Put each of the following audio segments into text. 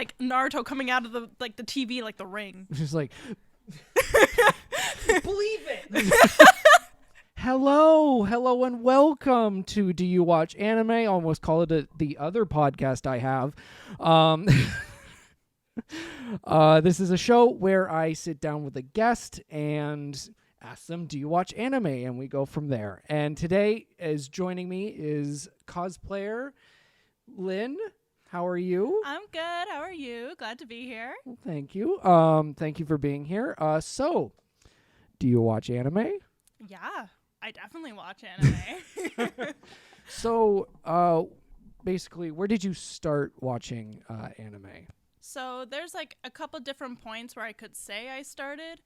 like Naruto coming out of the TV, like the ring. Just like, believe it. Hello, and welcome to Do You Watch Anime? I almost call it the other podcast I have. This is a show where I sit down with a guest and ask them, do you watch anime? And we go from there. And today joining me is Cosplayer Lynn. How are you? I'm good. How are you? Glad to be here. Well, thank you. Thank you for being here. So, do you watch anime? Yeah, I definitely watch anime. So, basically, where did you start watching anime? So there's like a couple different points where I could say I started.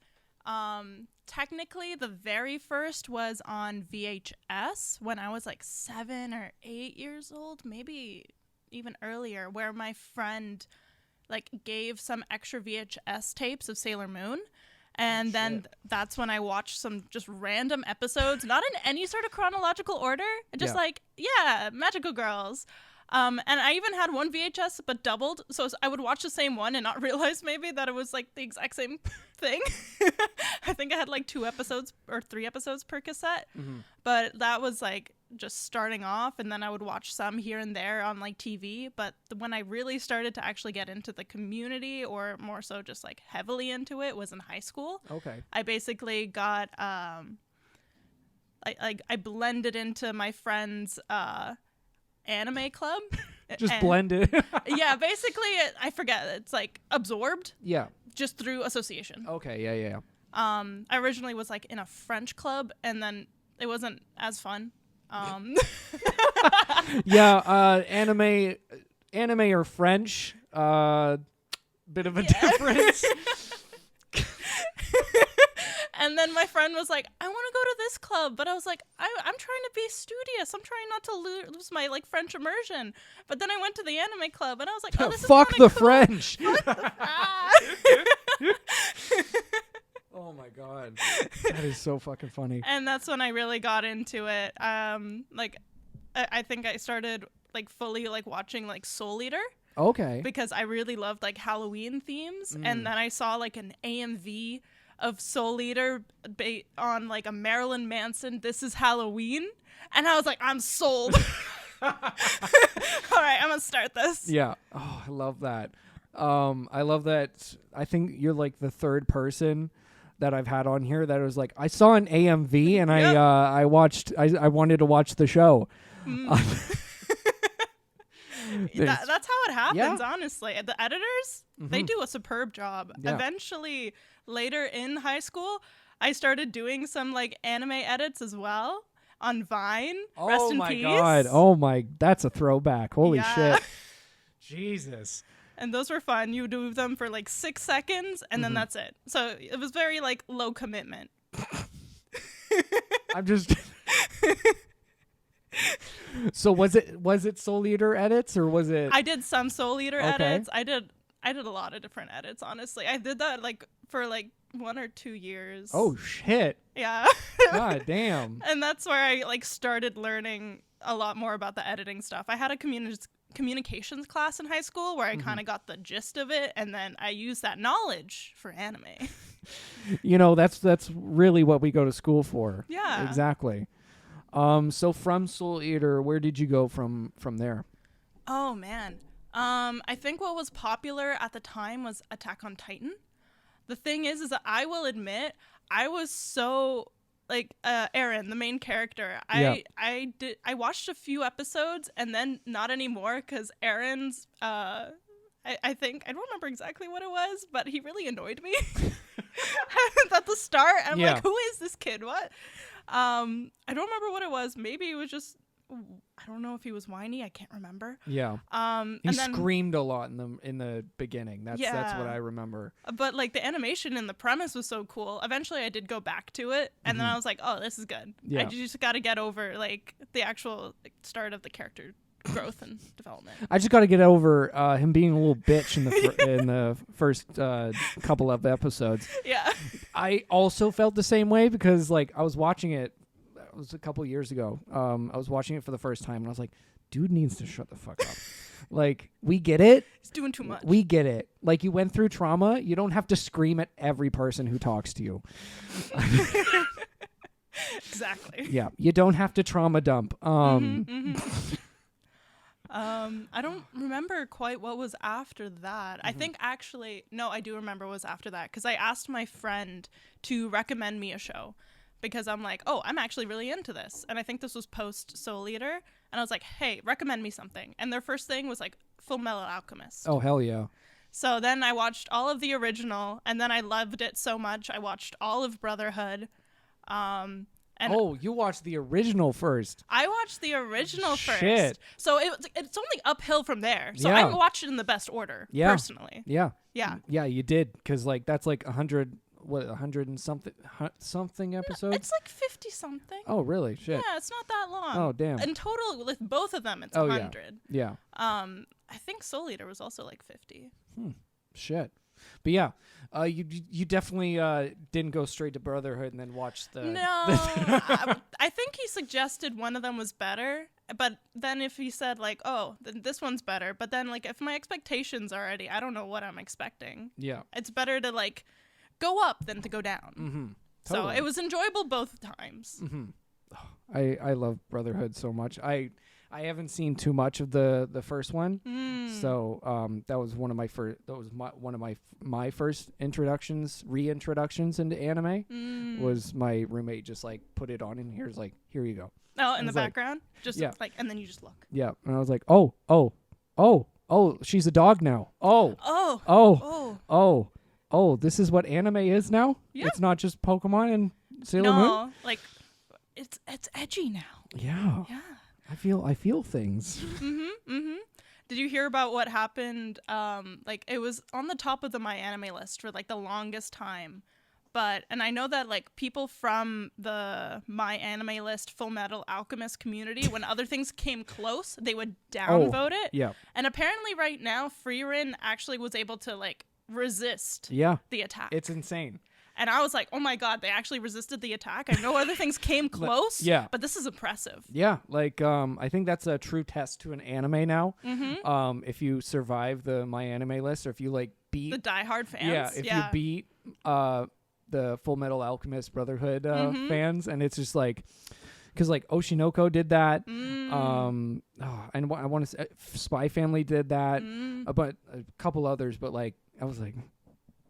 Technically, the very first was on VHS when I was like 7 or 8 years old, maybe even earlier, where my friend like gave some extra VHS tapes of Sailor Moon. And then that's when I watched some just random episodes, not in any sort of chronological order, just Magical Girls. And I even had one VHS, but doubled. So I would watch the same one and not realize maybe that it was like the exact same thing. I think I had like 2 episodes or 3 episodes per cassette. Mm-hmm. But that was like just starting off. And then I would watch some here and there on like TV. But when I really started to actually get into the community, or more so just like heavily into it, was in high school. Okay. I basically got, I blended into my friend's, anime club. Just blended. Yeah, basically I forget, it's like absorbed. Yeah. Just through association. Okay, yeah. I originally was like in a French club, and then it wasn't as fun. Yeah, anime or French, bit of a difference. And then my friend was like, I want to go to this club. But I was like, I'm trying to be studious. I'm trying not to lose my like French immersion. But then I went to the anime club and I was like, oh, this is fuck the cool. French. Oh my God. That is so fucking funny. And that's when I really got into it. Like I think I started like fully like watching like Soul Eater. Okay. Because I really loved like Halloween themes. And then I saw like an AMV of Soul Eater on like a Marilyn Manson This Is Halloween, and I was like, I'm sold. All right, I'm gonna start this. Yeah. Oh, I love that. I love that. I think you're like the third person that I've had on here that was like, I saw an AMV and I wanted to watch the show. That's how it happens, honestly. The editors, they do a superb job. Yeah. Eventually, later in high school, I started doing some like anime edits as well on Vine. Rest in peace. Oh my God. That's a throwback. Holy shit. Jesus. And those were fun. You do them for like 6 seconds and then that's it. So it was very like low commitment. I'm just... So was it Soul Eater edits, or was it? I did some Soul Eater edits. I did a lot of different edits, honestly. I did that like for like 1 or 2 years. Oh shit. Yeah. God damn. And that's where I like started learning a lot more about the editing stuff. I had a communications class in high school where I kind of got the gist of it, and then I used that knowledge for anime. You know, that's really what we go to school for. Yeah. Exactly. So from Soul Eater, where did you go from there? Oh man. I think what was popular at the time was Attack on Titan. The thing is that I will admit, I was so like Eren, the main character. I watched a few episodes and then not anymore, because Eren's I think I don't remember exactly what it was, but he really annoyed me at the start. I'm like, who is this kid? What? I don't remember what it was. Maybe it was just, I don't know if he was whiny. I can't remember. Yeah. He screamed a lot in the beginning. That's what I remember. But like the animation and the premise was so cool. Eventually I did go back to it, and then I was like, oh, this is good. Yeah. I just got to get over like the actual start of the character growth and development. I just got to get over him being a little bitch in the first couple of episodes. Yeah. I also felt the same way, because like I was watching it. It was a couple years ago. I was watching it for the first time, and I was like, dude needs to shut the fuck up. Like, we get it. He's doing too much. We get it. Like, you went through trauma. You don't have to scream at every person who talks to you. Exactly. Yeah, you don't have to trauma dump. I don't remember quite what was after that. I think actually, no, I do remember what was after that because I asked my friend to recommend me a show because I'm like, oh, I'm actually really into this. And I think this was post Soul Eater. And I was like, hey, recommend me something. And their first thing was like Full Metal Alchemist. Oh, hell yeah. So then I watched all of the original and then I loved it so much. I watched all of Brotherhood. And you watched the original first. I watched the original first. Shit. So it's only uphill from there. So Yeah. I watched it in the best order, Yeah. personally. Yeah. Yeah. Yeah, you did. Because, like, that's like 100 and something episodes? It's like 50 something. Oh, really? Shit. Yeah, it's not that long. Oh, damn. In total, with both of them, it's Oh, yeah. 100. Yeah. I think Soul Eater was also like 50. Shit. But yeah, you definitely didn't go straight to Brotherhood and then watch the... No. I think he suggested one of them was better. But then if he said, like, oh, then this one's better. But then, like, if my expectations are already, I don't know what I'm expecting. Yeah. It's better to, like, go up than to go down. Mm-hmm. So it was enjoyable both times. Mm-hmm. I love Brotherhood so much. I haven't seen too much of the first one, so that was one of my first. That was one of my first reintroductions into anime. Was my roommate just like put it on and here you go. Oh, in the like, background, just yeah. like, and then you just look. Yeah, and I was like, oh, she's a dog now. Oh, this is what anime is now. Yeah. It's not just Pokemon and Sailor Moon. No, like it's edgy now. Yeah. Yeah. I feel things. Did you hear about what happened? Like it was on the top of the My Anime list for like the longest time. And I know that like people from the My Anime List Full Metal Alchemist community, when other things came close, they would downvote it. Yeah. And apparently right now, Freerin actually was able to like resist the attack. It's insane. And I was like, oh my God, they actually resisted the attack. I know other things came close, but this is impressive. Yeah, like I think that's a true test to an anime now. If you survive the My Anime List, or if you like beat the diehard fans. Yeah, if you beat the Full Metal Alchemist Brotherhood fans, and it's just like, because like Oshinoko did that, and I want to say Spy Family did that, but a couple others, but like I was like,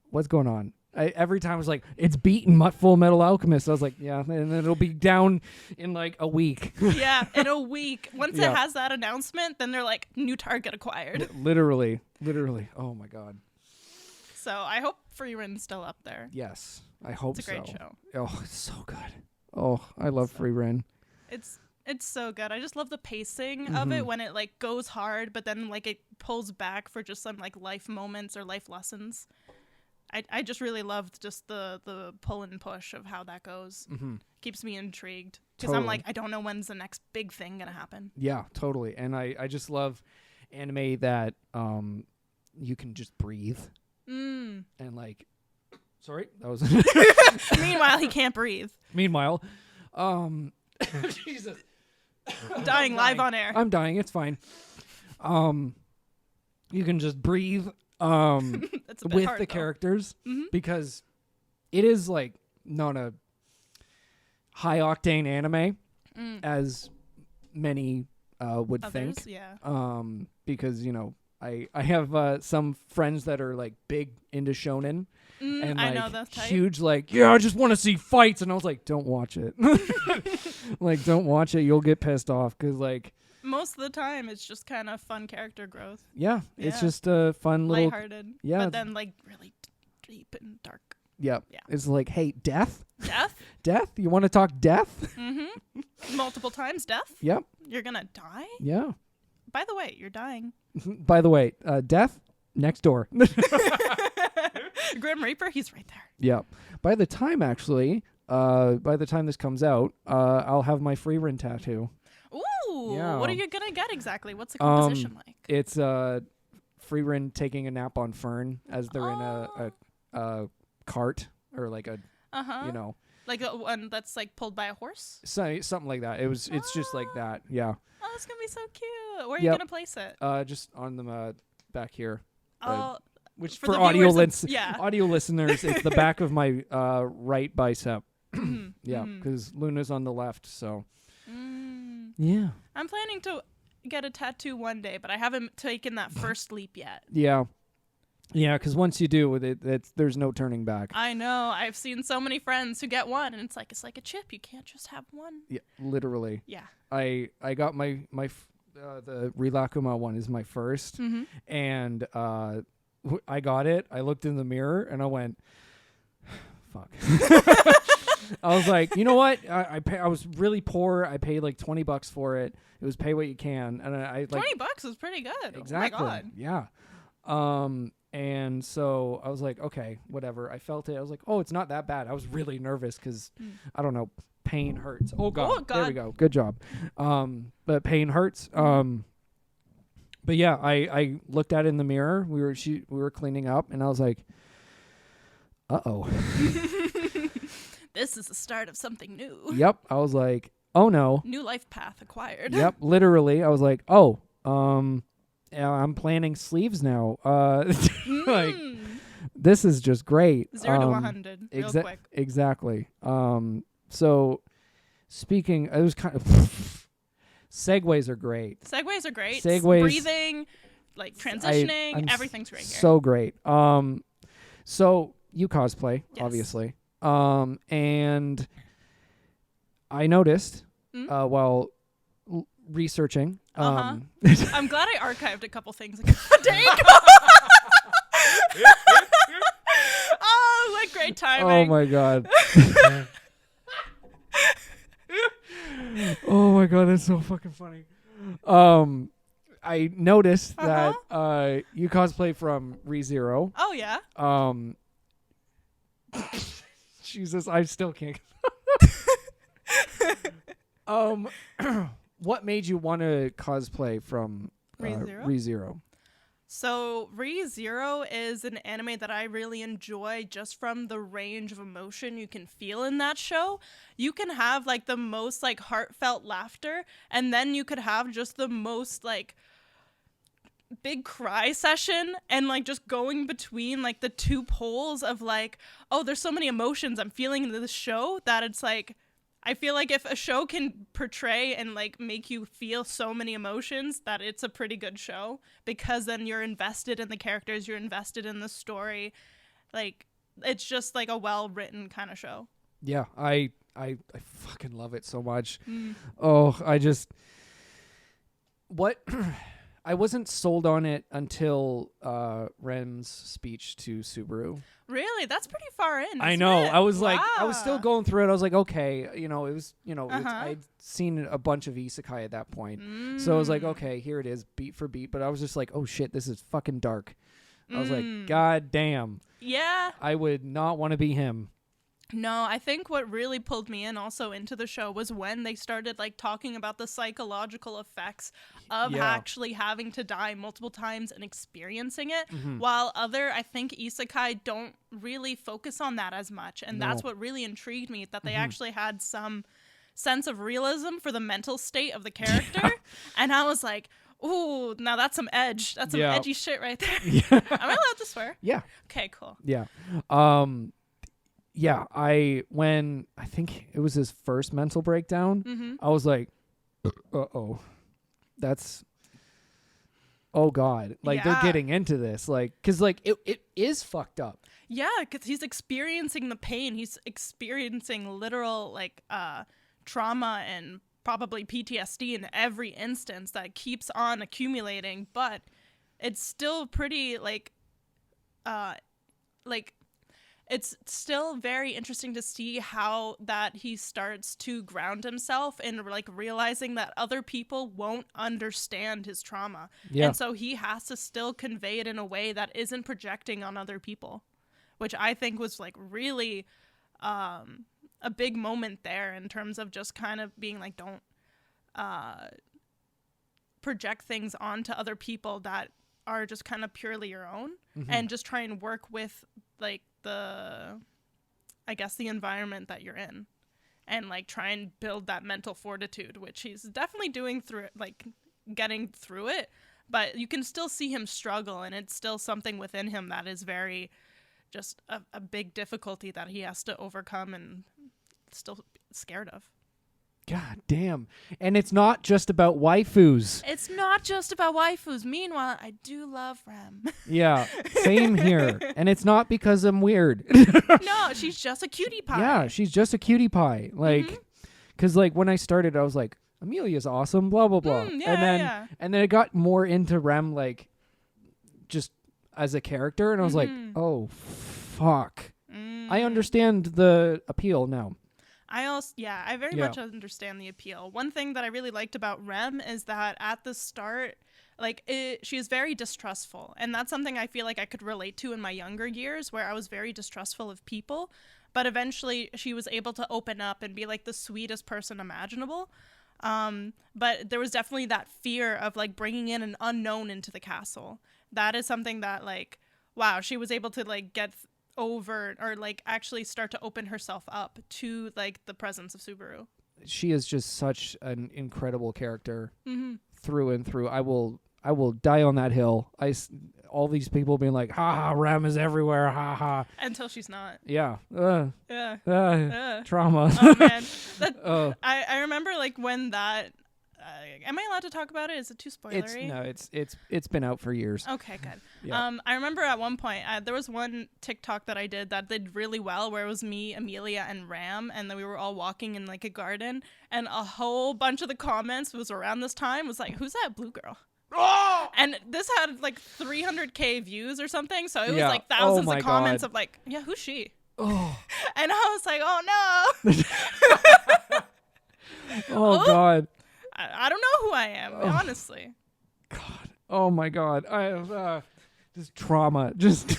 what's going on? Every time I was like, it's beaten Full Metal Alchemist. I was like, yeah, and then it'll be down in like a week. Yeah, in a week. Once it has that announcement, then they're like, new target acquired. Literally. Oh my God. So I hope Freerin's still up there. Yes, I hope so. It's a great show. Oh, it's so good. Oh, I love Freerin. It's so good. I just love the pacing of it when it like goes hard, but then like it pulls back for just some like life moments or life lessons. I just really loved just the pull and push of how that goes. Keeps me intrigued because I'm like, I don't know when's the next big thing gonna happen. Yeah, totally. And I just love anime that you can just breathe and like. Sorry, that was. Meanwhile, he can't breathe. Meanwhile, Jesus, dying live on air. I'm dying. It's fine. You can just breathe. With hard, the though. characters because it is like not a high octane anime as many would Others, think. Yeah. Because you know I have some friends that are like big into shonen and I like know that type. huge like I just want to see fights, and I was like, don't watch it. Like, don't watch it. You'll get pissed off because like. Most of the time, it's just kind of fun character growth. Yeah, it's just a fun little... Lighthearted. Yeah. But then, like, really deep and dark. Yep. Yeah. It's like, hey, death? Death? Death? You want to talk death? Multiple times death? Yep. You're gonna die? Yeah. By the way, you're dying. By the way, death? Next door. Grim Reaper, he's right there. Yep. By the time this comes out, I'll have my Freerin tattoo. Ooh, Yeah. What are you gonna get exactly? What's the composition like? It's Freerin taking a nap on Fern as they're in a cart or like a you know Like the one that's like pulled by a horse? So something like that. It's just like that. Yeah. Oh, it's gonna be so cute. Where are Yep. you gonna place it? Just on the back here. Oh, Which for for the audio viewers, yeah. audio listeners, it's the back of my right bicep. Yeah, because Luna's on the left. So yeah. I'm planning to get a tattoo one day, but I haven't taken that first leap yet. Yeah. Yeah, because once you do, there's no turning back. I know. I've seen so many friends who get one, and it's like a chip. You can't just have one. Yeah, literally. Yeah. I got my the Rilakuma one is my first, and I got it. I looked in the mirror and I went, fuck. I was like, you know what? I was really poor. I paid like $20 for it. It was pay what you can, and I like $20 is pretty good. Exactly. Oh my God. Yeah. And so I was like, okay, whatever. I felt it. I was like, oh, it's not that bad. I was really nervous because I don't know, pain hurts. Oh God. There we go. Good job. But pain hurts. But yeah, I looked at it in the mirror. We were cleaning up, and I was like, uh-oh. This is the start of something new. Yep. I was like, oh no. New life path acquired. Yep. Literally, I was like, oh, I'm planning sleeves now. Like, this is just great. 0 to 100 real quick. Exactly. So speaking, it was kind of segues are great. Segues are great. Segues, breathing, like transitioning, I'm everything's great here. So great. So you cosplay, Yes. obviously. And I noticed while researching. I'm glad I archived a couple things. Oh, what great timing. Oh my God. Oh my God, that's so fucking funny. I noticed that you cosplay from ReZero. Oh yeah. Jesus, I still can't. What made you want to cosplay from ReZero? So ReZero is an anime that I really enjoy just from the range of emotion you can feel in that show. You can have like the most like heartfelt laughter, and then you could have just the most like big cry session, and like just going between like the two poles of like, oh, there's so many emotions I'm feeling in this show that it's like, I feel like if a show can portray and like make you feel so many emotions, that it's a pretty good show, because then you're invested in the characters, you're invested in the story. Like, it's just like a well-written kind of show. Yeah, I fucking love it so much. Oh, I wasn't sold on it until Ren's speech to Subaru. Really? That's pretty far in. I know. It? I was like, Wow. I was still going through it. I was like, okay, I'd seen a bunch of isekai at that point. So I was like, okay, here it is, beat for beat. But I was just like, oh shit, this is fucking dark. I was like, God damn. Yeah. I would not want to be him. No, I think what really pulled me in also into the show was when they started like talking about the psychological effects of actually having to die multiple times and experiencing it, while other, I think, isekai don't really focus on that as much. And that's what really intrigued me, that they actually had some sense of realism for the mental state of the character. And I was like, ooh, now that's some edge. That's some edgy shit right there. Am I allowed to swear? Yeah. Okay, cool. Yeah. Yeah, when I think it was his first mental breakdown, I was like, uh-oh, oh God. Like, they're getting into this. Like, because, like, it is fucked up. Yeah, because he's experiencing the pain. He's experiencing literal, like, trauma and probably PTSD in every instance that keeps on accumulating. But it's still pretty, it's still very interesting to see how that he starts to ground himself and like realizing that other people won't understand his trauma. Yeah. And so he has to still convey it in a way that isn't projecting on other people, which I think was like really a big moment there in terms of just kind of being like, don't project things onto other people that are just kind of purely your own, and just try and work with like the I guess, the environment that you're in, and like try and build that mental fortitude, which he's definitely doing through it, like getting through it. But you can still see him struggle, and it's still something within him that is very just a big difficulty that he has to overcome and still scared of. God damn. And it's not just about waifus. It's not just about waifus. Meanwhile, I do love Rem. Yeah, same here. And it's not because I'm weird. No, she's just a cutie pie. Yeah, she's just a cutie pie. Like, because like when I started, I was like, Amelia's awesome, blah, blah, blah. And then it got more into Rem, like, just as a character. And I was like, oh, fuck. I understand the appeal now. I very much understand the appeal. One thing that I really liked about Rem is that at the start, like, she is very distrustful. And that's something I feel like I could relate to in my younger years, where I was very distrustful of people. But eventually she was able to open up and be like the sweetest person imaginable. But there was definitely that fear of like bringing in an unknown into the castle. That is something that, like, wow, she was able to like get over, or like actually start to open herself up to like the presence of Subaru. She is just such an incredible character through and through. I will die on that hill. All these people being like, ha ha, Rem is everywhere, ha ha. Until she's not. Yeah. Trauma. Oh man. I remember like when that. Am I allowed to talk about it? Is it too spoilery? It's been out for years. Okay, good. Yeah. I remember at one point there was one TikTok that I did that did really well, where it was me, Amelia, and Ram, and then we were all walking in like a garden, and a whole bunch of the comments was around this time was like, "Who's that blue girl?" Oh! And this had like 300K views or something, so it was like thousands of comments of like, "Yeah, who's she?" Oh. And I was like, "Oh no!" Oh God. I don't know who I am, honestly. God. Oh my God. I have just trauma. Just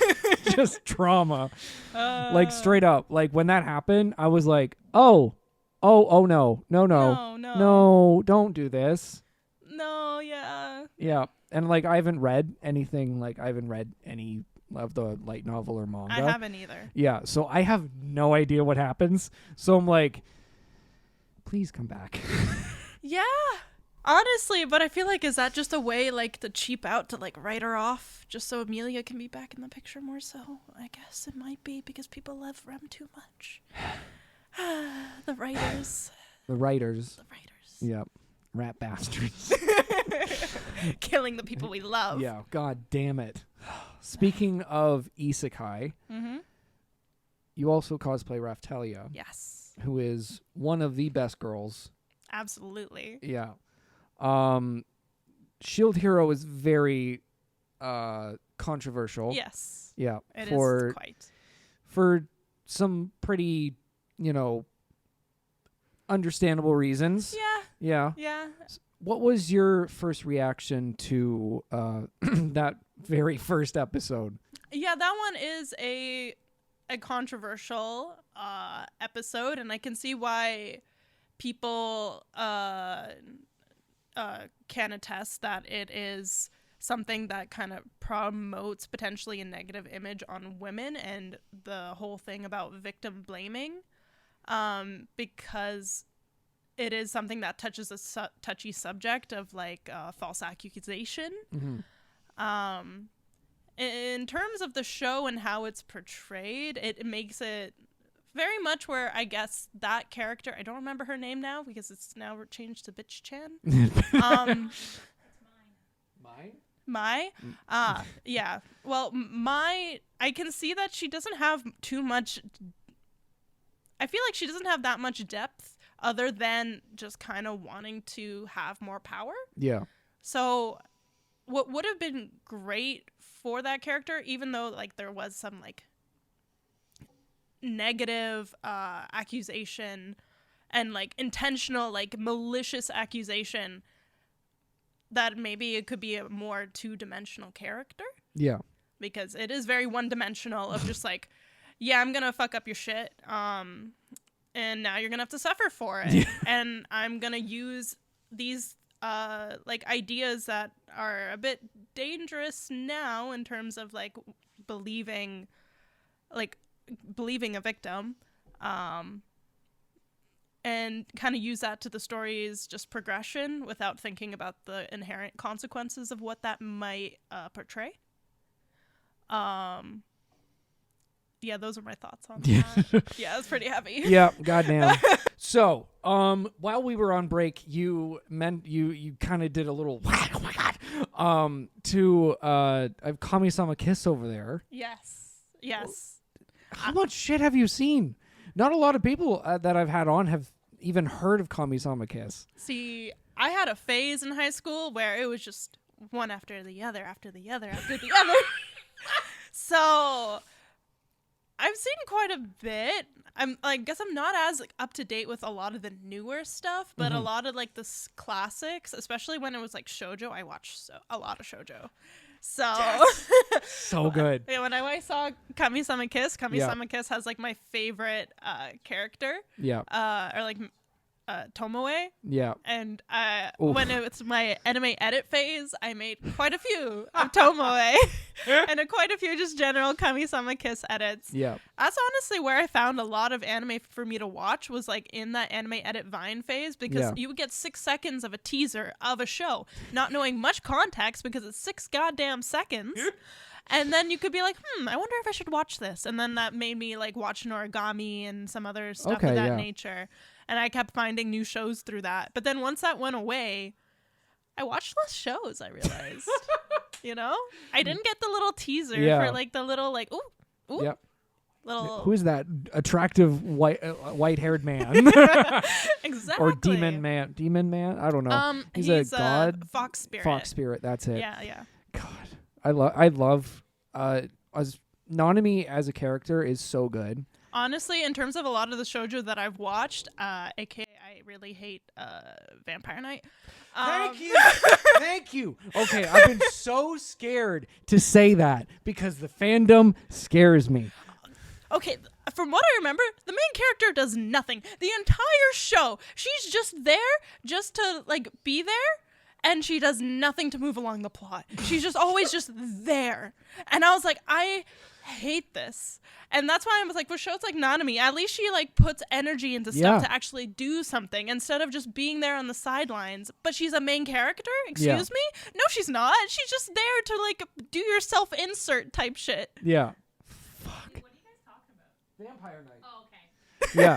trauma. Like straight up. Like when that happened, I was like, oh no, don't do this. No, yeah. Yeah. And like I haven't read anything. Like I haven't read any of the light novel or manga. I haven't either. Yeah. So I have no idea what happens. So I'm like, please come back. Yeah, honestly, but I feel like, is that just a way like to cheap out, to like write her off just so Amelia can be back in the picture more so? I guess it might be because people love Rem too much. The writers. The writers. Yep. Rat bastards. Killing the people we love. Yeah, God damn it. Speaking of isekai, you also cosplay Raftelia. Yes. Who is one of the best girls. Absolutely. Yeah. Shield Hero is very controversial. Yes. Yeah. It is quite. For some pretty, understandable reasons. Yeah. What was your first reaction to that very first episode? Yeah, that one is a controversial episode, and I can see why people can attest that it is something that kind of promotes potentially a negative image on women, and the whole thing about victim blaming, because it is something that touches a touchy subject of like false accusation. In terms of the show and how it's portrayed, it makes it very much where I guess that character, I don't remember her name now because it's now changed to Bitch Chan. That's mine. Mai? Yeah. Well, Mai, I can see that she doesn't have too much. I feel like she doesn't have that much depth other than just kind of wanting to have more power. Yeah. So what would have been great for that character, even though like there was some like negative accusation and like intentional like malicious accusation, that maybe it could be a more two-dimensional character. Yeah, because it is very one-dimensional of just like, yeah, I'm gonna fuck up your shit, and now you're gonna have to suffer for it. And I'm gonna use these like ideas that are a bit dangerous now in terms of like believing a victim, and kind of use that to the story's just progression without thinking about the inherent consequences of what that might portray. Yeah, those are my thoughts on that. Yeah, it's pretty heavy. Yeah, goddamn. So, while we were on break, you kind of did a little oh my god, to Kami-sama Kiss over there. Yes. How much shit have you seen? Not a lot of people that I've had on have even heard of Kami-sama Kiss. See, I had a phase in high school where it was just one after the other, after the other, after the other. So I've seen quite a bit. I guess I'm not as up to date with a lot of the newer stuff, but a lot of the classics, especially when it was shoujo. I watched a lot of shoujo. So yes. So good. Yeah, when I saw Kami-sama Kiss, Kiss has my favorite character. Yeah. Or Tomoe. Yeah. And when it was my anime edit phase, I made quite a few of Tomoe and quite a few just general Kami-sama Kiss edits. Yeah. That's honestly where I found a lot of anime for me to watch was in that anime edit Vine phase, because you would get 6 seconds of a teaser of a show, not knowing much context because it's 6 goddamn seconds. And then you could be like, I wonder if I should watch this. And then that made me watch Noragami and some other stuff of that nature. And I kept finding new shows through that. But then once that went away, I watched less shows, I realized. I didn't get the little teaser for the little ooh. Yep. Little. Who is that attractive white-haired man? Exactly. Or demon man? Demon man? I don't know. He's a god. Fox spirit. Fox spirit. That's it. Yeah. God, I love. Nanami as a character is so good. Honestly, in terms of a lot of the shoujo that I've watched, aka I really hate Vampire Knight. Thank you. Okay, I've been so scared to say that because the fandom scares me. Okay, from what I remember, the main character does nothing. The entire show, she's just there just to be there, and she does nothing to move along the plot. She's just always just there. And I was like, I hate this. And that's why I was like, for shows like Nanami, at least she puts energy into stuff to actually do something instead of just being there on the sidelines. But she's a main character? Excuse me? No, she's not. She's just there to do your self-insert type shit. Yeah. Fuck. What are you guys talking about? Vampire Knight. Oh, okay. Yeah.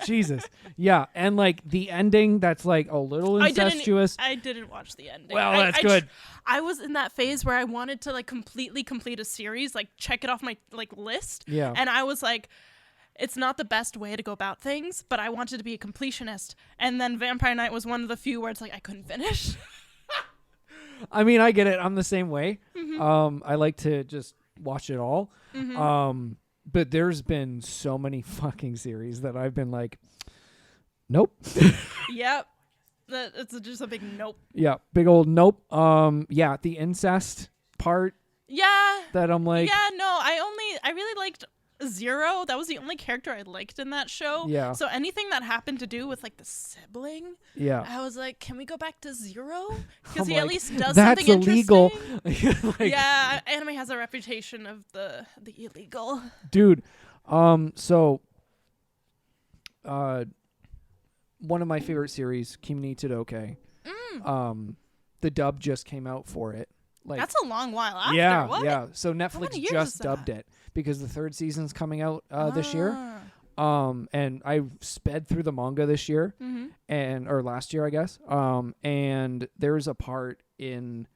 Jesus. Yeah. And the ending that's a little incestuous. I didn't watch the ending. Well, that's good. I was in that phase where I wanted to completely complete a series, check it off my list. Yeah. And I was like, it's not the best way to go about things, but I wanted to be a completionist. And then Vampire Knight was one of the few where it's I couldn't finish. I mean, I get it. I'm the same way. Mm-hmm. I like to just watch it all. Mm-hmm. But there's been so many fucking series that I've been nope. Yep. It's just a big nope. Yeah, big old nope. Yeah, the incest part. Yeah. That I'm Yeah, no, I really liked Zero. That was the only character I liked in that show. Yeah. So anything that happened to do with the sibling, yeah, I was like, can we go back to Zero? Because he at least does that's something illegal. interesting. Yeah, anime has a reputation of the illegal. Dude, so one of my favorite series, Kimi Todoke. The dub just came out for it. That's a long while after. Yeah, what? yeah. So Netflix just dubbed it because the 3rd season's coming out this year. And I sped through the manga this year, or last year, I guess. And there's a part in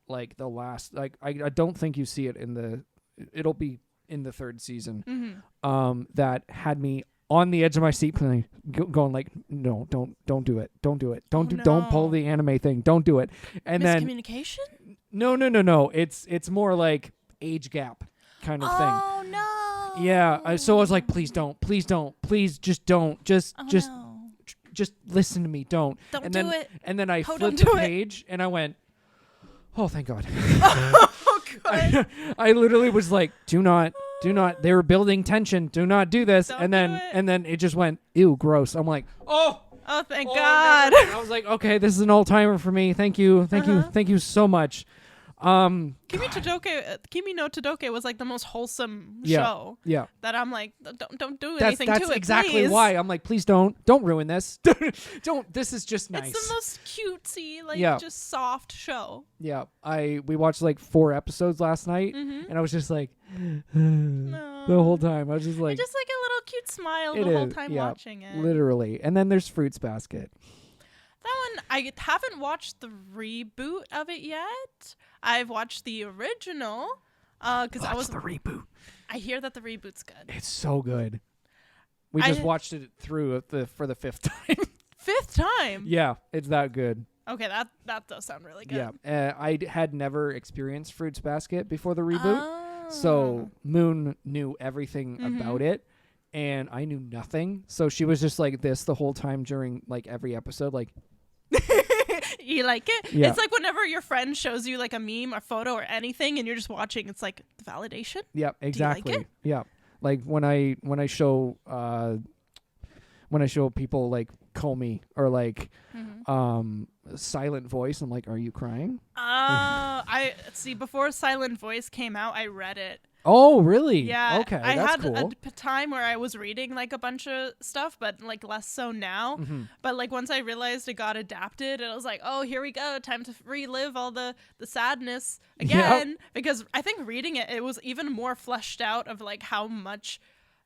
the last, I don't think you see it it'll be in the 3rd season. That had me on the edge of my seat, going no, don't do it, don't pull the anime thing, don't do it. And miscommunication? No. It's more age gap kind of thing. Oh no. Yeah. So I was like, please don't, just don't, just listen to me, don't. Don't do it. And then I flipped the page and I went, oh, thank God. Oh God. I literally was like, do not. They were building tension. Do not do this. Don't and then it just went, ew, gross. I'm like, oh, thank God. No. I was like, okay, this is an all timer for me. Thank you so much. Kimi no Todoke was like the most wholesome Yeah. show. Yeah. That I'm like, don't do anything to it. That's exactly please. why I'm like, please don't ruin this. Don't. This is just nice. It's the most cutesy, like Yeah. just soft show. Yeah. We watched like 4 episodes last night, Mm-hmm. and I was just like, No. the whole time I was just like, just like a little cute smile It the whole is, time yeah, watching it. literally. And then there's Fruits Basket. That one, I haven't watched the reboot of it yet. I've watched the original because I was the reboot. I hear that the reboot's good. It's so good. We just watched it through for the 5th time. 5th time. Yeah, it's that good. Okay, that does sound really good. Yeah, I had never experienced Fruits Basket before the reboot, Oh. so Moon knew everything about it, and I knew nothing. So she was just like this the whole time during like every episode, like. You like it? Yeah. It's like whenever your friend shows you like a meme or photo or anything, and you're just watching. It's like validation. Yeah, exactly. it? Yeah, like when I show people like Comey or like Silent Voice, I'm like, are you crying? I see. Before Silent Voice came out, I read it. Oh, really? Yeah. Okay, I that's had cool. a time where I was reading like a bunch of stuff, but like less so now. Mm-hmm. But like once I realized it got adapted, I was like, oh, here we go, time to relive all the sadness again. Because I think reading it was even more fleshed out of like how much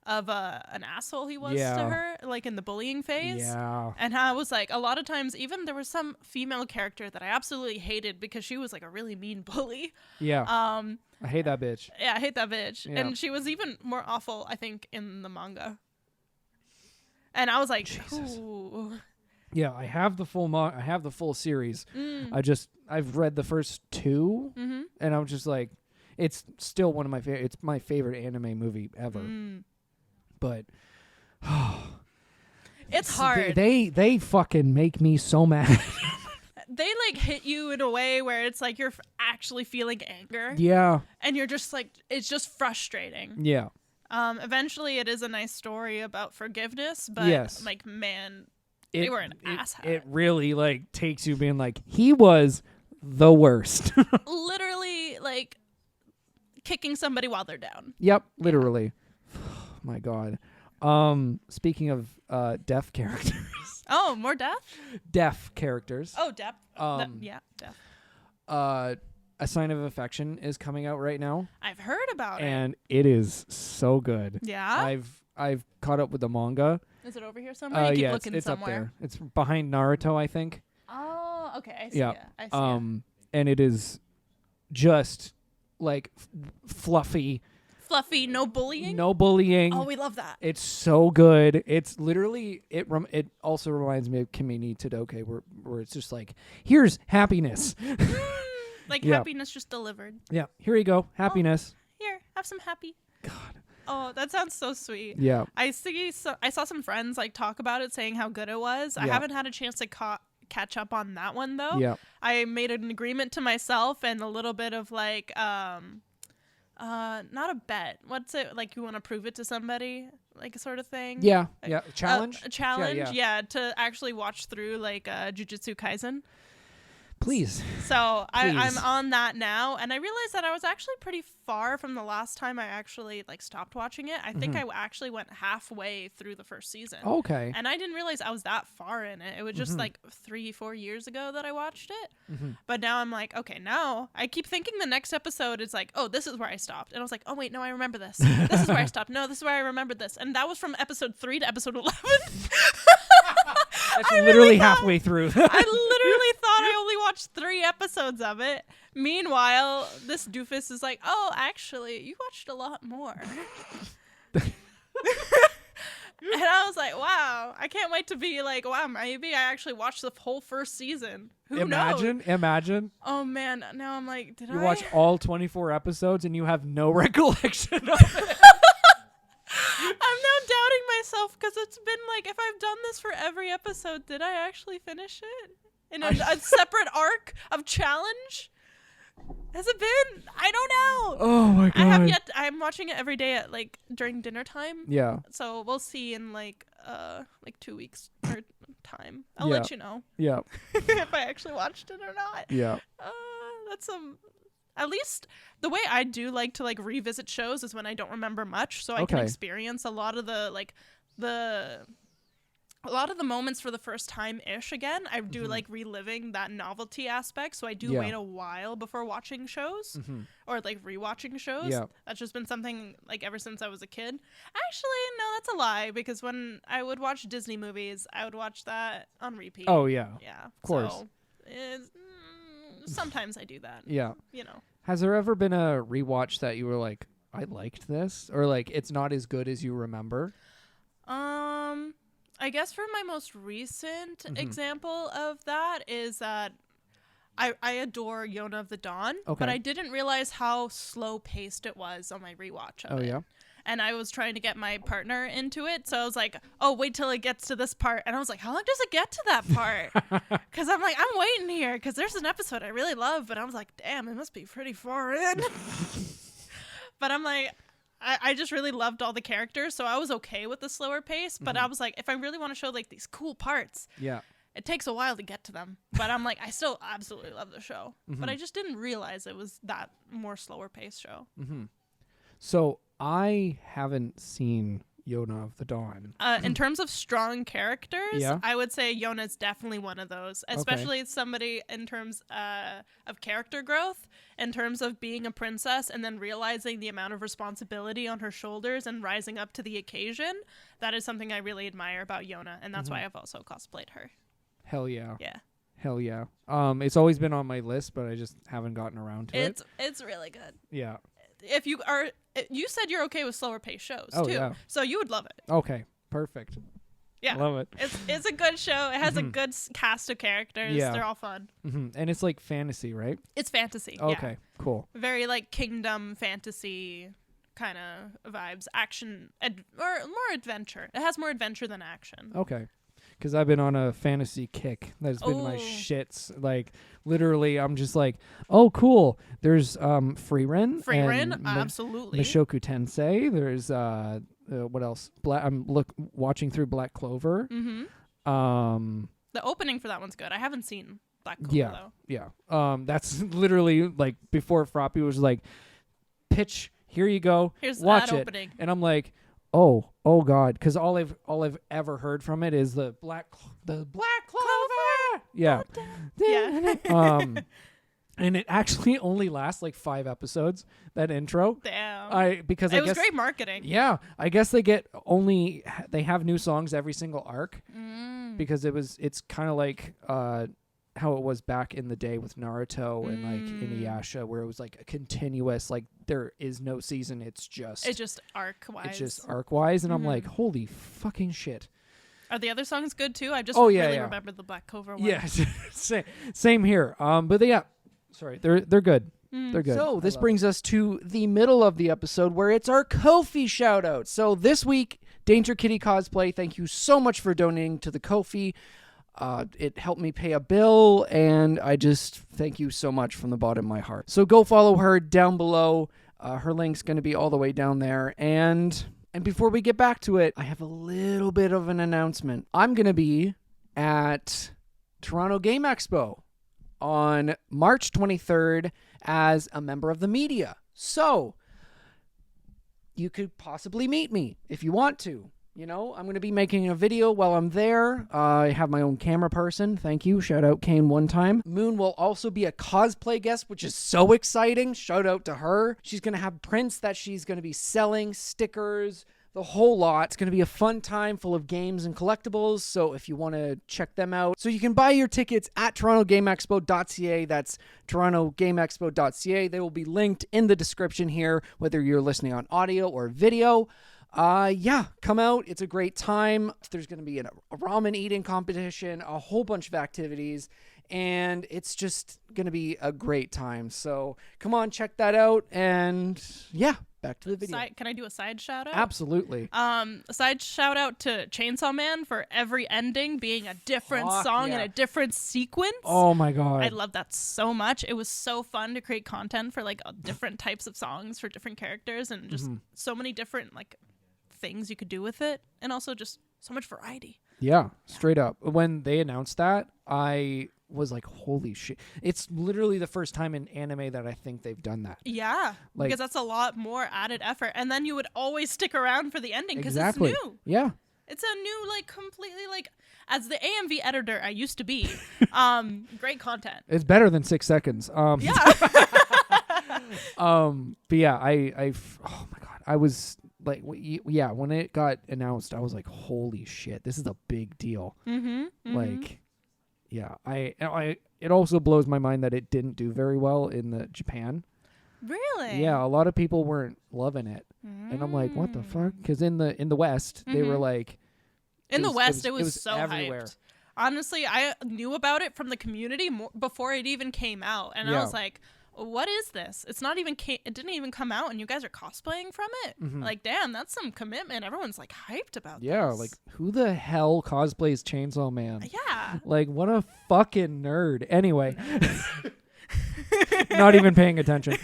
of an asshole he was to her, like in the bullying phase. Yeah. And how I was like, a lot of times, even there was some female character that I absolutely hated because she was like a really mean bully. Yeah. I hate that bitch. Yeah, I hate that bitch. Yeah. And she was even more awful, I think, in the manga. And I was like, Jesus. ooh. Yeah, I have the full series. I've read the first 2, and I'm just like, it's still one of my favorite. It's my favorite anime movie ever. But It's hard. They fucking make me so mad. They like hit you in a way where it's like you're actually feeling anger. Yeah. And you're just like, it's just frustrating. Yeah. Eventually, it is a nice story about forgiveness, but Yes. like, man, they were an asshat. It really like takes you being like, he was the worst. Literally, like kicking somebody while they're down. Yep, literally. My God. Speaking of deaf characters. Oh, more death? Deaf characters. Oh, death. Yeah, death. A Sign of Affection is coming out right now, I've heard about it. and it is so good. Yeah? I've caught up with the manga. Is it over here somewhere? You keep Yeah, looking it's up somewhere. there. It's behind Naruto, I think. Oh, okay. I see Yeah. it. I see it. And it is just like fluffy, Fluffy, no bullying? no bullying. Oh, we love that. It's so good. It's literally it also reminds me of Kimi Todoke where it's just like, here's happiness. Like Yeah. happiness just delivered. Yeah, here you go. Happiness. Here, have some happy. God. Oh, that sounds so sweet. Yeah. I saw some friends like talk about it, saying how good it was. I Yeah. haven't had a chance to catch up on that one though. Yeah. I made an agreement to myself and a little bit of like not a bet. What's it like? You want to prove it to somebody, like a sort of thing. Yeah. Yeah. Challenge. A challenge. Yeah. To actually watch through like Jujutsu Kaisen. Please. So I'm Please. on that now, and I realized that I was actually pretty far from the last time I actually like stopped watching it. I think I actually went halfway through the first season. Okay. And I didn't realize I was that far in it. It was just like 3-4 years ago that I watched it. But now I'm like, okay, now I keep thinking the next episode is like, oh, this is where I stopped. And I was like, oh, wait, no, I remember this. This is where I stopped. No, this is where I remembered this. And that was from episode 3 to episode 11. That's literally halfway through. I literally thought I only watched 3 episodes of it. Meanwhile, this doofus is like, oh, actually, you watched a lot more. And I was like, wow, I can't wait to be like, wow, maybe I actually watched the whole first season. Who knows? Imagine. Oh, man. Now I'm like, did You I? watch all 24 episodes and you have no recollection of it. I'm now doubting myself because it's been like, if I've done this for every episode, did I actually finish it? In a separate arc of challenge? Has it been? I don't know. Oh my God. I have yet. I'm watching it every day at like during dinner time. Yeah. So we'll see in like 2 weeks or time. I'll Yeah. let you know Yeah. if I actually watched it or not. Yeah. That's some At least the way I do like to like revisit shows is when I don't remember much, so I can Okay. experience a lot of the moments for the first time ish again. I do like reliving that novelty aspect, so I do Yeah. wait a while before watching shows or like rewatching shows. Yeah. That's just been something like ever since I was a kid. Actually, no, that's a lie, because when I would watch Disney movies, I would watch that on repeat. Oh, yeah. Yeah, Of course. So, sometimes I do that. Yeah. You know. Has there ever been a rewatch that you were like, I liked this? Or like, it's not as good as you remember? I guess for my most recent example of that is that I adore Yona of the Dawn, Okay. but I didn't realize how slow paced it was on my rewatch of it. Yeah? And I was trying to get my partner into it, so I was like, oh, wait till it gets to this part. And I was like, how long does it get to that part? Because I'm like, I'm waiting here, because there's an episode I really love, but I was like, damn, it must be pretty far in. But I'm like, I just really loved all the characters, so I was okay with the slower pace. But I was like, if I really want to show like these cool parts, Yeah. it takes a while to get to them. But I'm like, I still absolutely love the show. But I just didn't realize it was that more slower paced show. So I haven't seen Yona of the Dawn. In terms of strong characters, Yeah. I would say Yona's definitely one of those, especially somebody in terms of character growth, in terms of being a princess and then realizing the amount of responsibility on her shoulders and rising up to the occasion. That is something I really admire about Yona, and that's why I've also cosplayed her. Hell yeah. Yeah. Hell yeah. It's always been on my list, but I just haven't gotten around to it. It's really good. Yeah. If you said you're okay with slower paced shows Oh, too, yeah. so you would love it. Okay. Perfect. Yeah. Love it. It's a good show. It has a good cast of characters. Yeah. They're all fun. And it's like fantasy, right? It's fantasy. Okay. Cool. Very like kingdom fantasy kind of vibes. Action or more adventure. It has more adventure than action. Okay. Because I've been on a fantasy kick. That's been my shits. Like, literally, I'm just like, oh, cool. There's Frieren. Frieren, absolutely. Mishoku Tensei. There's, what else? I'm watching through Black Clover. The opening for that one's good. I haven't seen Black Clover, though. Yeah. That's literally, like, before Froppy was like, pitch, here you go. Here's watch that it. opening. And I'm like, oh God, because all I've ever heard from it is the Black Clover. Yeah. Yeah. And it actually only lasts like 5 episodes. That intro. Damn. Because it I was guess great marketing. Yeah, I guess they have new songs every single arc because it's kind of like how it was back in the day with Naruto and like Inuyasha, where it was like a continuous, like there is no season. It's just arc wise. It's just arc wise, and I'm like, holy fucking shit. Are the other songs good too? I just remember the Black Clover one. Yeah, same here. But sorry, they're good. They're good. So this brings us to the middle of the episode where it's our Ko-fi shout out. So this week, Danger Kitty Cosplay, thank you so much for donating to the Ko-fi. It helped me pay a bill, and I just thank you so much from the bottom of my heart. So go follow her down below. Her link's going to be all the way down there. And before we get back to it, I have a little bit of an announcement. I'm going to be at Toronto Game Expo on March 23rd as a member of the media. So you could possibly meet me if you want to. You know, I'm going to be making a video while I'm there. I have my own camera person. Thank you. Shout out Kane one time. Moon will also be a cosplay guest, which is so exciting. Shout out to her. She's going to have prints that she's going to be selling, stickers, the whole lot. It's going to be a fun time full of games and collectibles. So if you want to check them out, so you can buy your tickets at torontogameexpo.ca. That's torontogameexpo.ca. They will be linked in the description here, whether you're listening on audio or video. Come out. It's a great time. There's going to be a ramen eating competition, a whole bunch of activities, and it's just going to be a great time. So come on, check that out. And back to the video. Can I do a side shout out? Absolutely. A side shout out to Chainsaw Man for every ending being a different song and a different sequence. Oh my God. I love that so much. It was so fun to create content for like different types of songs for different characters and just so many different like things you could do with it, and also just so much variety. Yeah, straight up. When they announced that, I was like, holy shit. It's literally the first time in anime that I think they've done that. Yeah, Like, because that's a lot more added effort. And then you would always stick around for the ending because exactly. it's new. Yeah. It's a new, like, completely, like, as the AMV editor I used to be, great content. It's better than 6 seconds. Yeah. But yeah, oh my God. I was like, yeah, when it got announced, I was like, holy shit, this is a big deal. Like, yeah, it also blows my mind that it didn't do very well in the Japan. Really? Yeah, a lot of people weren't loving it. And I'm like, what the fuck? Because in the West, they were like, in the West, it was so everywhere. hyped. Honestly, I knew about it from the community before it even came out, and I was like, "What is this? It's not even it didn't even come out, and you guys are cosplaying from it? Like, damn, that's some commitment." Everyone's like hyped about this. Yeah, like who the hell cosplays Chainsaw Man? Yeah, like what a fucking nerd. Anyway, not even paying attention.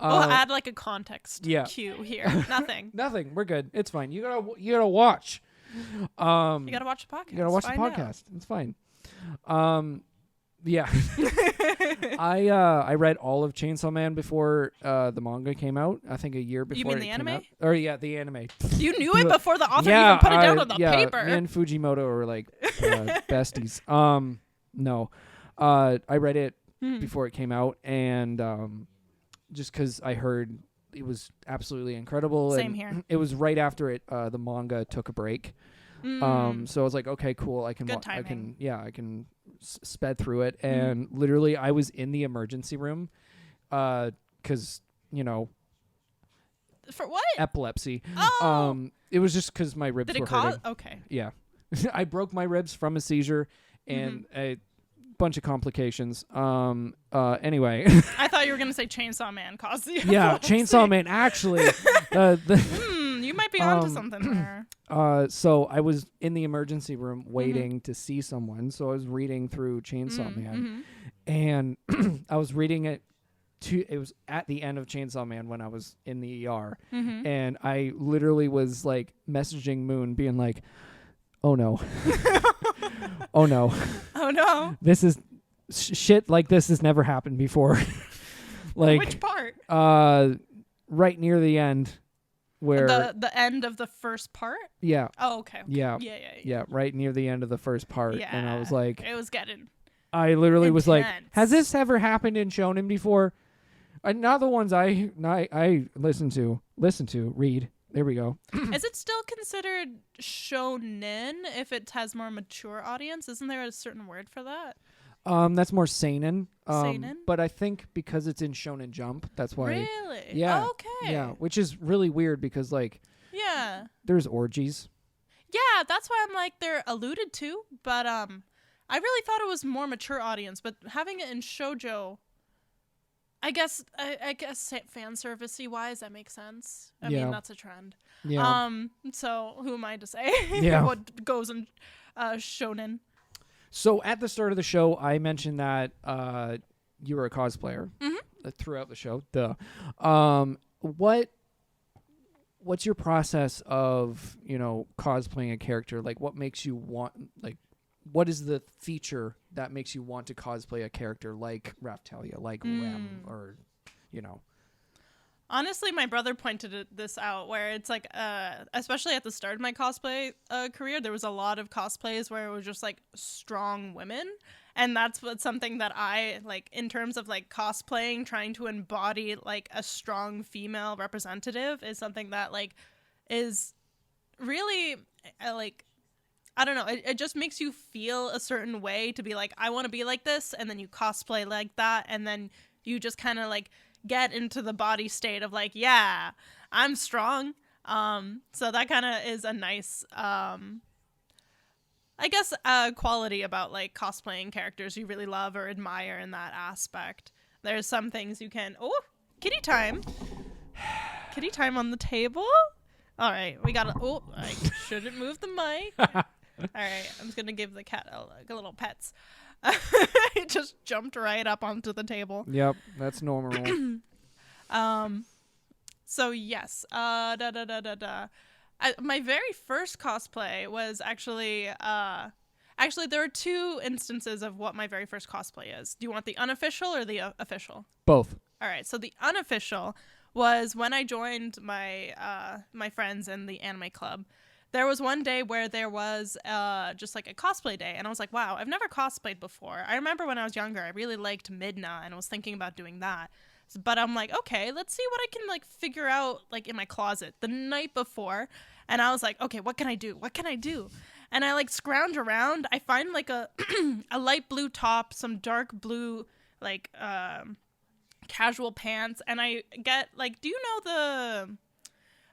We'll add like a context cue here. Nothing. We're good. It's fine. You gotta watch. You gotta watch the podcast. You gotta watch the podcast. It's fine. Yeah. I read all of Chainsaw Man before the manga came out. I think a year before. You mean it the came anime? out. Or yeah, the anime. You knew it before the author even put it down on the paper. Me and Fujimoto were like besties. No, I read it before it came out, and just because I heard it was absolutely incredible. Same and here. It was right after it the manga took a break. So I was like, okay, cool. I can sped through it, and literally I was in the emergency room because for what? Epilepsy. Oh. It was just because my ribs were hurting. Okay. Yeah. I broke my ribs from a seizure and a bunch of complications. Anyway. I thought you were gonna say Chainsaw Man caused the Yeah, Chainsaw Man actually. You might be onto something there. So I was in the emergency room waiting to see someone. So I was reading through Chainsaw Man, and I was reading it. It was at the end of Chainsaw Man when I was in the ER, and I literally was like messaging Moon, being like, "Oh no, oh no, oh no, this is shit like this has never happened before." Like which part? Right near the end. Where the end of the first part? Yeah. Oh, okay. Yeah. Right near the end of the first part. Yeah. And I was like, it was getting I literally intense. Was like, has this ever happened in shonen before? Not the ones I listen to, read. There we go. Is it still considered shonen if it has more mature audience? Isn't there a certain word for that? That's more seinen. Seinen? But I think because it's in Shonen Jump, that's why. Really? Yeah. Oh, okay. Yeah, which is really weird because like. Yeah. There's orgies. Yeah, that's why I'm like they're alluded to, but I really thought it was more mature audience, but having it in shoujo, I guess fan servicey wise that makes sense. I mean that's a trend. Yeah. So who am I to say what goes in shonen? So at the start of the show, I mentioned that you were a cosplayer throughout the show. Duh. What's your process of cosplaying a character? Like, what makes you want? Like, what is the feature that makes you want to cosplay a character like Raftalia, like Rem, or Honestly, my brother pointed this out where it's like, especially at the start of my cosplay career, there was a lot of cosplays where it was just like strong women. And that's something that I like in terms of like cosplaying, trying to embody like a strong female representative is something that like is really like, I don't know. It just makes you feel a certain way to be like, I want to be like this. And then you cosplay like that. And then you just kind of like get into the body state of like, yeah, I'm strong. So that kind of is a nice, I guess, quality about like cosplaying characters you really love or admire in that aspect. There's some things you can, kitty time on the table. All right, we got I shouldn't move the mic. All right, I'm just gonna give the cat a little pets. It just jumped right up onto the table. Yep, that's normal. So yes, my very first cosplay was actually Actually, there are two instances of what my very first cosplay is. Do you want the unofficial or the official? Both. All right. So the unofficial was when I joined my my friends in the anime club. There was one day where there was just like a cosplay day, and I was like, wow, I've never cosplayed before. I remember when I was younger, I really liked Midna, and I was thinking about doing that. But I'm like, okay, let's see what I can like figure out like in my closet the night before. And I was like, okay, what can I do? What can I do? And I like scrounge around. I find like a a light blue top, some dark blue like casual pants, and I get like, do you know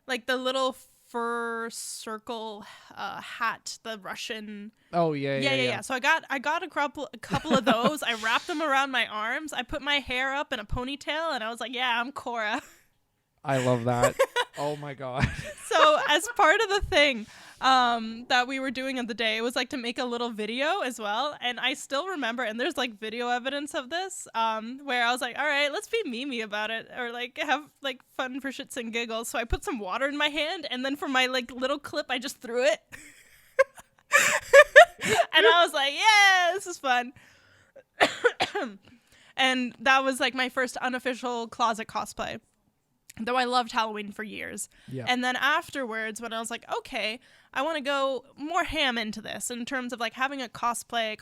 the little fur circle hat, the Russian? Oh yeah. So I got a couple of those. I wrapped them around my arms. I put my hair up in a ponytail, and I was like, yeah, I'm Cora. I love that. Oh my god. So as part of the thing that we were doing of the day, it was like to make a little video as well. And I still remember, and there's like video evidence of this, where I was like, all right, let's be memey about it, or like have like fun for shits and giggles. So I put some water in my hand, and then for my like little clip, I just threw it. And I was like, yeah, this is fun. And that was like my first unofficial closet cosplay. Though I loved Halloween for years. Yeah. And then afterwards, when I was like, okay, I want to go more ham into this in terms of like having a cosplay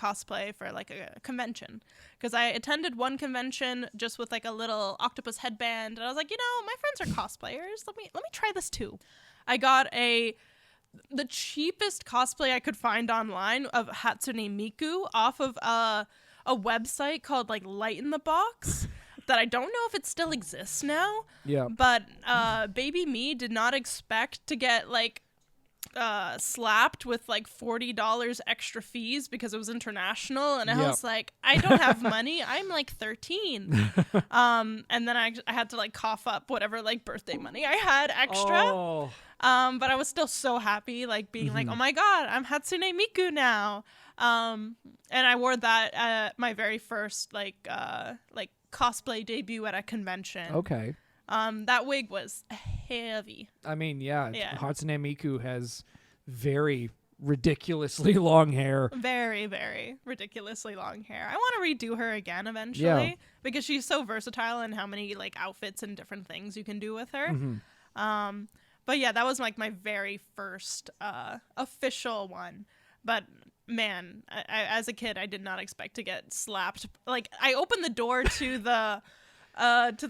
for like a convention. Because I attended one convention just with like a little octopus headband. And I was like, my friends are cosplayers. Let me try this too. I got the cheapest cosplay I could find online of Hatsune Miku off of a website called like Light in the Box. That I don't know if it still exists now. Yeah. But baby me did not expect to get like slapped with like $40 extra fees because it was international, and I was like, I don't have money. I'm like 13. And then I had to like cough up whatever like birthday money I had extra. Oh. But I was still so happy, like being like, oh my god, I'm Hatsune Miku now. And I wore that at my very first like cosplay debut at a convention. Okay. That wig was heavy. I mean, yeah. Hatsune Miku has very ridiculously long hair. Very, very ridiculously long hair. I want to redo her again eventually because she's so versatile in how many like outfits and different things you can do with her. Mm-hmm. But yeah, that was like my very first official one. But man, I, as a kid, I did not expect to get slapped. Like, I opened the door to the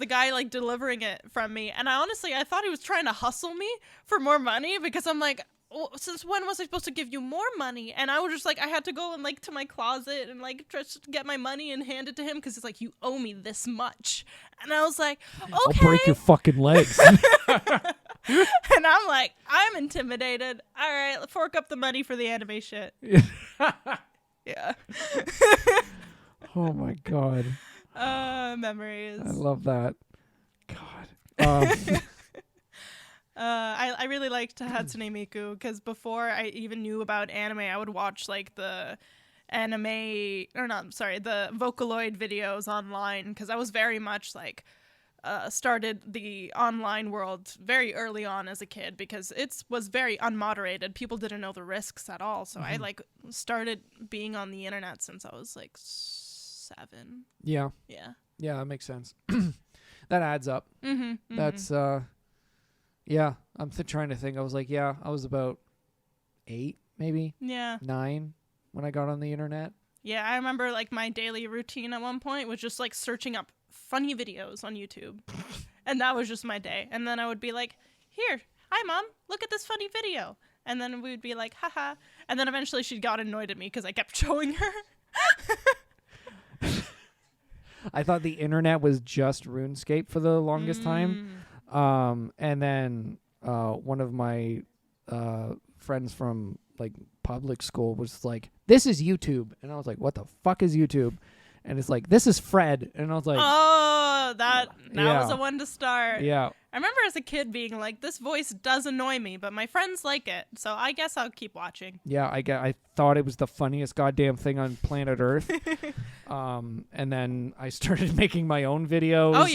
guy like delivering it from me, and I thought he was trying to hustle me for more money because I'm like, well, since when was I supposed to give you more money? And I was just like, I had to go and like to my closet and like just get my money and hand it to him because it's like, you owe me this much. And I was like, okay. I'll break your fucking legs. And I'm like, I'm intimidated. All right, fork up the money for the anime shit. Yeah. Oh my god. Memories. I love that. God. I really liked Hatsune Miku because before I even knew about anime, I would watch like the Vocaloid videos online because I was very much like started the online world very early on as a kid because it was very unmoderated. People didn't know the risks at all. So I like started being on the internet since I was like 7. Yeah. Yeah. Yeah, that makes sense. That adds up. Mm-hmm. That's yeah, I'm trying to think. I was like, yeah, I was about 8, maybe 9 when I got on the internet. Yeah, I remember like my daily routine at one point was just like searching up funny videos on YouTube. And that was just my day. And then I would be like, here, hi mom, look at this funny video. And then we'd be like, haha. And then eventually she got annoyed at me because I kept showing her. I thought the internet was just RuneScape for the longest time. And then one of my friends from like public school was like, this is YouTube. And I was like, what the fuck is YouTube? And it's like, this is Fred. And I was like, oh, that was a one to start. Yeah. I remember as a kid being like, this voice does annoy me, but my friends like it. So I guess I'll keep watching. Yeah, I thought it was the funniest goddamn thing on planet Earth. And then I started making my own videos. Oh,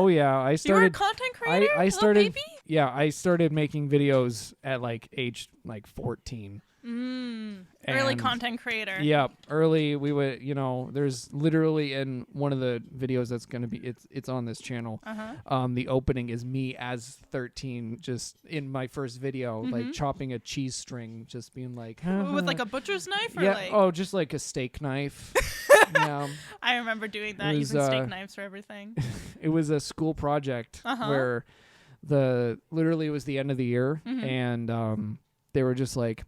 yeah? I started. You were a content creator? I started. Little baby? Yeah, I started making videos at like age like 14. Early And content creator. Yeah, early we would, there's literally in one of the videos that's going to be, it's on this channel. The opening is me as 13, just in my first video, like chopping a cheese string, just being like, with like a butcher's knife or yeah, like just like a steak knife. Yeah. I remember doing that, using steak knives for everything. It was a school project where literally it was the end of the year, and they were just like,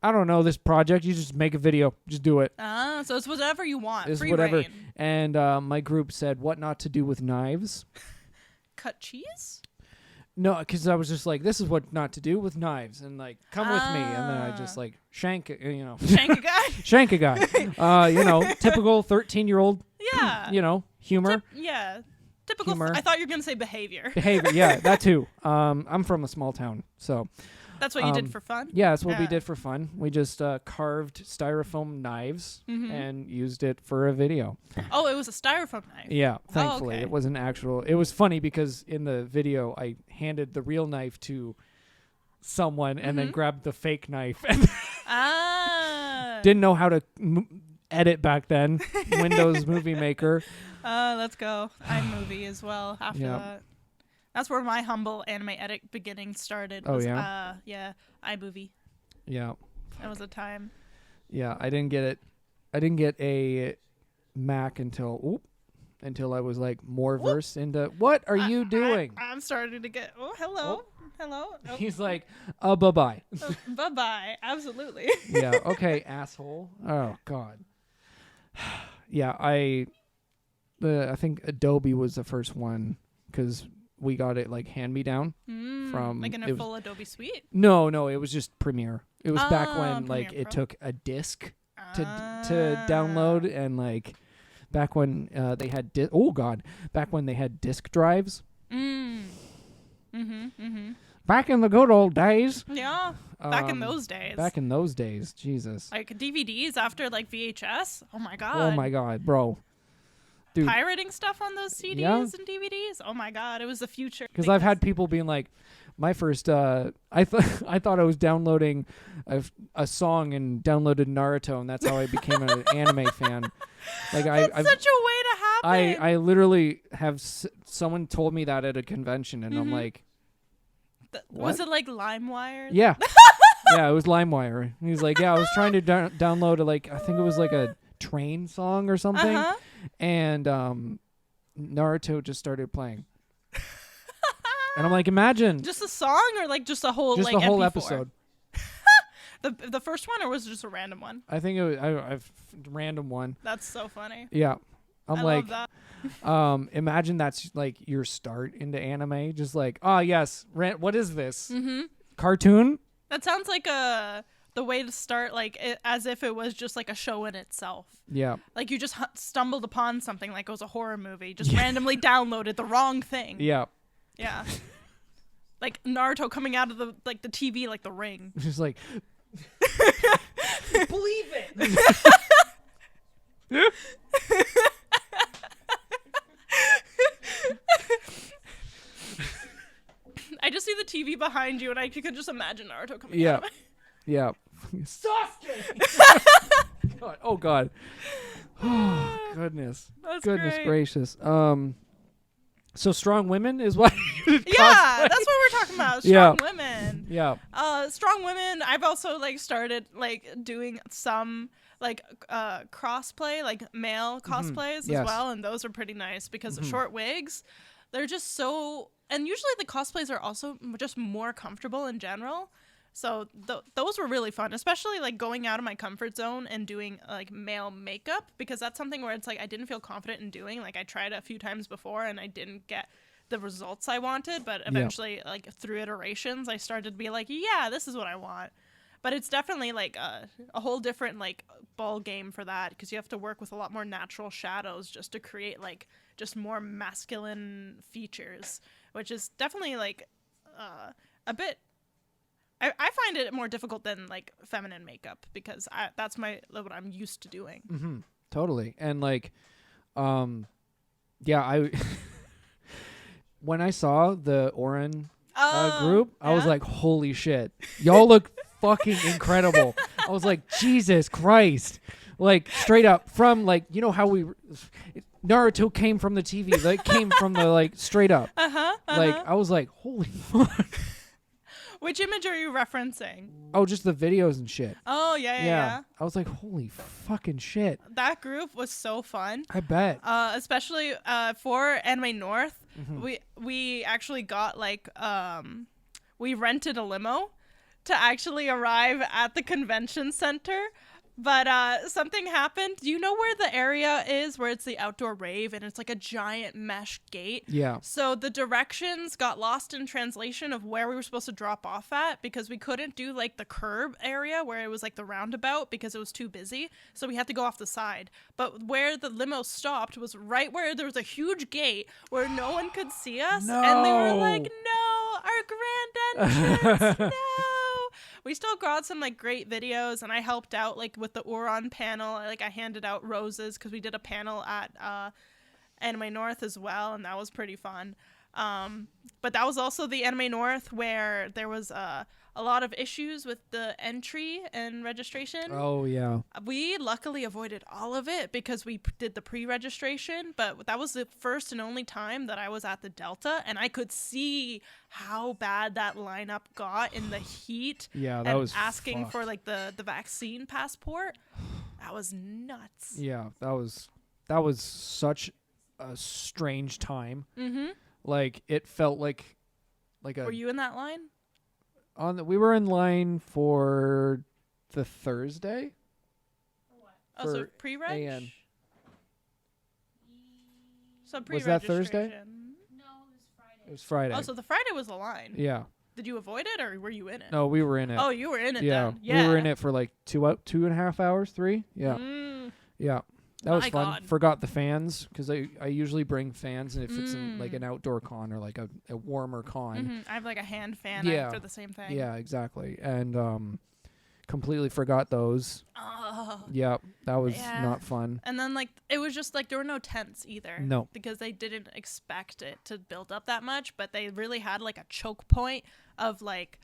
I don't know this project. You just make a video. Just do it. So it's whatever you want. It's Free whatever. reign. And my group said, what not to do with knives. Cut cheese? No, because I was just like, this is what not to do with knives. And like, come with me. And then I just like shank a guy. Shank a guy. Typical 13-year-old, humor. Typical. Humor. I thought you were going to say behavior. Behavior, yeah, that too. I'm from a small town, so... That's what you did for fun? Yeah, that's what we did for fun. We just carved styrofoam knives and used it for a video. Oh, it was a styrofoam knife? Yeah, thankfully. Okay. It was an actual... It was funny because in the video, I handed the real knife to someone and then grabbed the fake knife. Didn't know how to edit back then. Windows Movie Maker. Let's go. iMovie as well after that. That's where my humble anime edit beginning started. Oh, was, yeah? iMovie. Yeah. That was a time. Yeah, I didn't get it. I didn't get a Mac until I was like more versed into what are you doing? I'm starting to get. Oh, hello. Hello. Oh. He's like, bye-bye. Bye-bye. Absolutely. Yeah, okay, asshole. Oh, God. Yeah, I think Adobe was the first one because we got it like hand-me-down from... Like in a full Adobe suite? No, it was just Premiere. It was back when Premiere like it Pro. took a disc to download, and like back when they had back when they had disc drives. Back in the good old days. Yeah, back in those days. Back in those days, Jesus. Like DVDs after like VHS. Oh my god. Oh my god, bro. Dude. Pirating stuff on those CDs and DVDs. Oh my god, it was the future. Because I've had people being like, my first, I thought I was downloading a song and downloaded Naruto, and that's how I became an anime fan. Like That's such a way to happen. I literally have someone told me that at a convention, and I'm like, was it like LimeWire? Yeah. Yeah, it was LimeWire. He's like, yeah, I was trying to download I think it was like a train song or something, and Naruto just started playing. And I'm like, imagine. Just a song or like just a whole just like the whole MP4? episode. The first one, or was it just a random one? I think it was I've random one. That's so funny. Yeah. I'm I like, love that. imagine that's like your start into anime. Just like, yes, what is this? Cartoon? That sounds like the way to start, like as if it was just like a show in itself. Yeah. Like you just stumbled upon something like it was a horror movie, just randomly downloaded the wrong thing. Yeah. Yeah. Like Naruto coming out of the TV like the Ring. Just like, believe it. I just see the TV behind you, and I could just imagine Naruto coming out of it. Yeah. Sasuke! God. Oh, God. Oh, goodness. That's Goodness great. gracious. So strong women is what Yeah, that's what we're talking about. Strong women. Yeah. Strong women. I've also like started like doing some like crossplay, like male cosplays as well, and those are pretty nice because short wigs, they're just so, and usually the cosplays are also just more comfortable in general. So those were really fun, especially like going out of my comfort zone and doing like male makeup, because that's something where it's like I didn't feel confident in doing. Like I tried it a few times before and I didn't get the results I wanted, but eventually like through iterations I started to be like, yeah, this is what I want. But it's definitely like a whole different like ball game for that, because you have to work with a lot more natural shadows just to create like just more masculine features, which is definitely like a bit. I find it more difficult than like feminine makeup, because that's what I'm used to doing. Mm-hmm. Totally. And like, I when I saw the Oren group, I was like, holy shit, y'all look fucking incredible. I was like, Jesus Christ. Like, straight up from, like, you know how Naruto came from the TV. Like, came from the, like, straight up. Like, I was like, holy fuck. Which image are you referencing? Oh, just the videos and shit. Oh, yeah. I was like, holy fucking shit. That group was so fun. I bet. Especially for Anime North. Mm-hmm. We actually got, like, we rented a limo to actually arrive at the convention center. But something happened. Do you know where the area is where it's the outdoor rave and it's like a giant mesh gate? Yeah. So the directions got lost in translation of where we were supposed to drop off at because we couldn't do like the curb area where it was like the roundabout because it was too busy. So we had to go off the side. But where the limo stopped was right where there was a huge gate where no one could see us. No. And they were like, no, our grand entrance, no. We still got some like great videos, and I helped out like with the Uron panel. Like I handed out roses because we did a panel at Anime North as well, and that was pretty fun. But that was also the Anime North where there was a lot of issues with the entry and registration. Oh, yeah. We luckily avoided all of it because we did the pre-registration, but that was the first and only time that I was at the Delta, and I could see how bad that lineup got in the heat. Yeah, that and was asking fucked. for like the vaccine passport. That was nuts. Yeah, that was such a strange time. Mm-hmm. Like, it felt like a... Were you in that line? We were in line for the Thursday. Oh, so For pre-reg? AN. So Was that Thursday? No, it was Friday. It was Friday. Oh, so the Friday was the line. Yeah. Did you avoid it or were you in it? No, we were in it. Oh, you were in it yeah. then. Yeah. We were in it for like 2.5 hours, 3. Yeah. Yeah. That was My fun. God. Forgot the fans because I usually bring fans, and if it's in like an outdoor con or like a warmer con. Mm-hmm. I have like a hand fan Yeah. for the same thing. Yeah, exactly. And completely forgot those. Oh. Yeah, that was Yeah. not fun. And then like it was just like there were no tents either. No. Because they didn't expect it to build up that much, but they really had like a choke point of like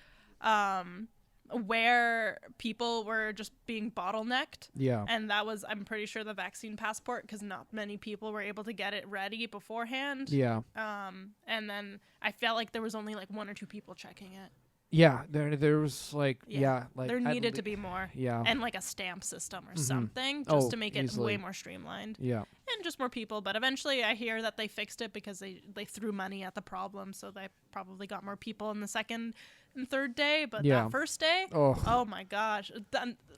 where people were just being bottlenecked. Yeah. And that was, I'm pretty sure, the vaccine passport because not many people were able to get it ready beforehand. Yeah. And then I felt like there was only like 1 or 2 people checking it. Yeah, there was like like there at needed to be more. Yeah. And like a stamp system or Mhm. something just Oh, to make it easily. way more streamlined. Yeah. And just more people. But eventually I hear that they fixed it because they threw money at the problem. So they probably got more people in the second and third day. But Yeah. that first day, Oh. oh my gosh.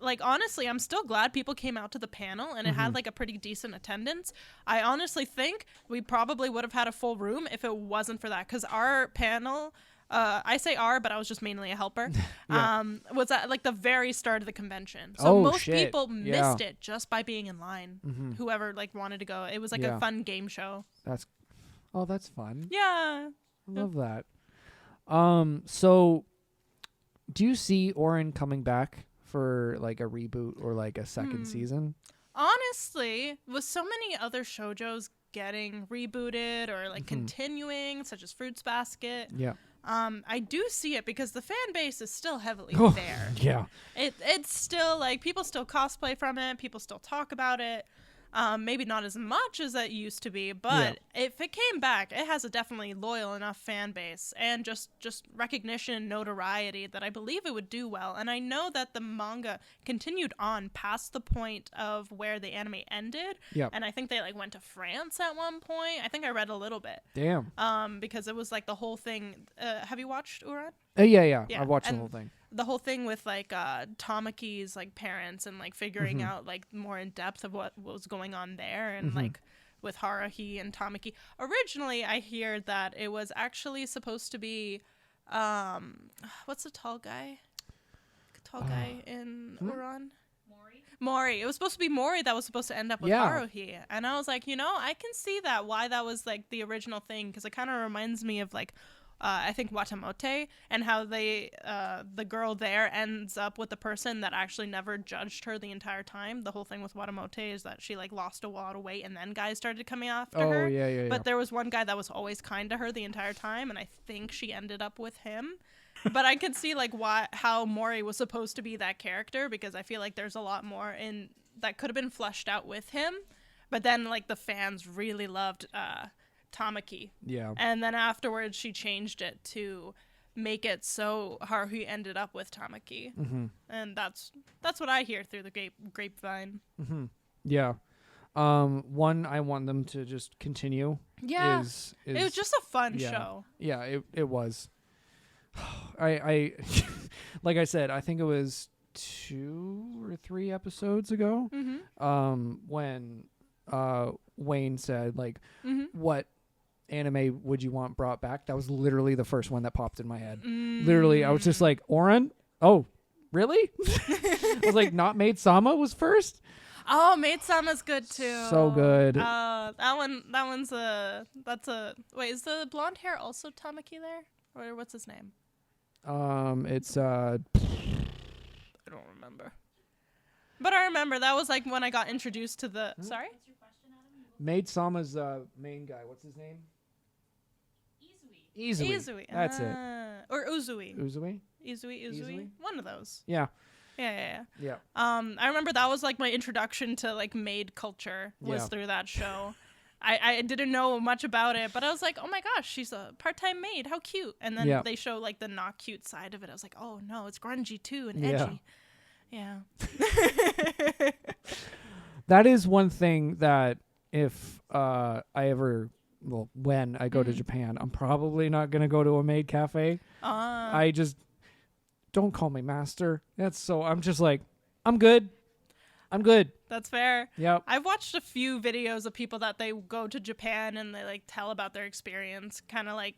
Like honestly, I'm still glad people came out to the panel and it Mm-hmm. had like a pretty decent attendance. I honestly think we probably would have had a full room if it wasn't for that. Because our panel... I say our, but I was just mainly a helper. Yeah. Was at like the very start of the convention, so Oh, most shit. people Yeah. missed it just by being in line. Mhm. Whoever like wanted to go, it was like Yeah. a fun game show. That's fun. Yeah, I love that. So do you see Oren coming back for like a reboot or like a second season? honestly, with so many other shoujos getting rebooted or like continuing, such as Fruits Basket, Yeah. I do see it because the fan base is still heavily Oh, there. Yeah. It's still like people still cosplay from it, people still talk about it. Maybe not as much as it used to be, but if it came back, it has a definitely loyal enough fan base and just recognition and notoriety that I believe it would do well. And I know that the manga continued on past the point of where the anime ended. Yep. And I think they like went to France at one point. I think I read a little bit. Damn. Because it was like the whole thing. Have you watched Uran? Yeah. Yeah, I watched the and whole thing. The whole thing with like Tamaki's like parents and like figuring out like more in depth of what was going on there and like with Haruhi and Tamaki. Originally, I hear that it was actually supposed to be what's the tall guy? In Uran? Mori. It was supposed to be Mori that was supposed to end up with Haruhi. And I was like, I can see that why that was like the original thing because it kind of reminds me of like I think Watamote, and how the girl there ends up with the person that actually never judged her the entire time. The whole thing with Watamote is that she like lost a lot of weight and then guys started coming after her. Oh, yeah. But there was one guy that was always kind to her the entire time, and I think she ended up with him. But I could see like how Mori was supposed to be that character, because I feel like there's a lot more in that could have been fleshed out with him. But then like the fans really loved Tamaki. Yeah. And then afterwards she changed it to make it so Haruhi ended up with Tamaki. Mm-hmm. And that's what I hear through the Mm-hmm. grapevine. Yeah. One, I want them to just continue. Yeah. Is it was just a fun show. Yeah, it was. I like I said, I think it was 2 or 3 episodes ago. Mm-hmm. When Wayne said like, Mm-hmm. what anime would you want brought back? That was literally the first one that popped in my head. Literally, I was just like, Oren? Oh, really? I was like, not Maid Sama was first? Oh, Maid Sama's good too. So good. Wait, is the blonde hair also Tamaki there? Or what's his name? It's I don't remember. But I remember that was like when I got introduced to the Sorry? What's your question, Adam? Maid Sama's main guy. What's his name? Izui. Izui. That's it. Or Uzui. Uzui? Izui. One of those. Yeah. Yeah. Yeah. I remember that was like my introduction to like maid culture was Yeah. through that show. I didn't know much about it, but I was like, oh my gosh, she's a part-time maid. How cute. And then they show like the not cute side of it. I was like, oh no, it's grungy too and edgy. Yeah. That is one thing that if when I go to Japan, I'm probably not going to go to a maid cafe. I just don't call me master. I'm just like, I'm good. That's fair. Yep. I've watched a few videos of people that they go to Japan and they like tell about their experience, kind of like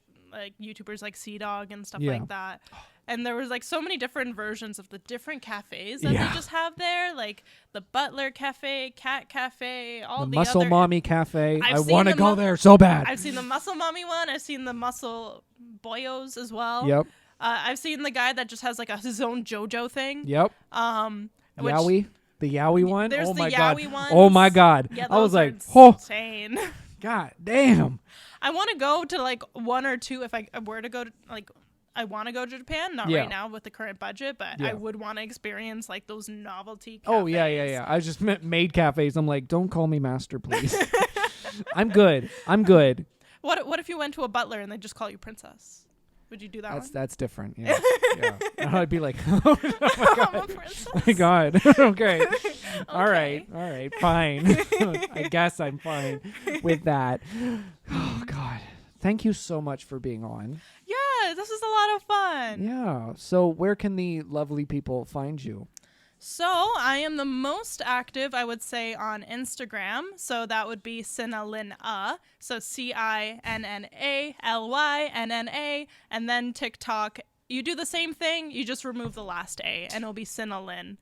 YouTubers like Sea Dog and stuff like that. And there was like so many different versions of the different cafes that they just have there, like the Butler Cafe, Cat Cafe, all the Muscle other Mommy Cafe. I seen want to the go there so bad. I've seen the Muscle Mommy one. I've seen the Muscle Boyos as well. Yep. I've seen the guy that just has like his own JoJo thing. Yep. Which, Yowie. The Yowie one. There's Oh the my god. Yowie ones. Oh my god. Yeah, I was those are like, oh, insane. god damn. I want to go to like 1 or 2 if I were to go to like. I want to go to Japan, not right now with the current budget, but I would want to experience like those novelty cafes. Oh yeah. I just meant maid cafes. I'm like, don't call me master, please. I'm good. What if you went to a butler and they just call you princess? Would you do that one? That's different. Yeah. I'd be like, oh my god. I'm a princess. My god. Okay. All right. Fine. I guess I'm fine with that. Oh god. Thank you so much for being on. Yeah, this is a lot of fun. Yeah. So where can the lovely people find you? So I am the most active, I would say, on Instagram. So that would be Cinnalynna. So CINNALYNNA. And then TikTok. You do the same thing. You just remove the last A, and it'll be Cinnalyn.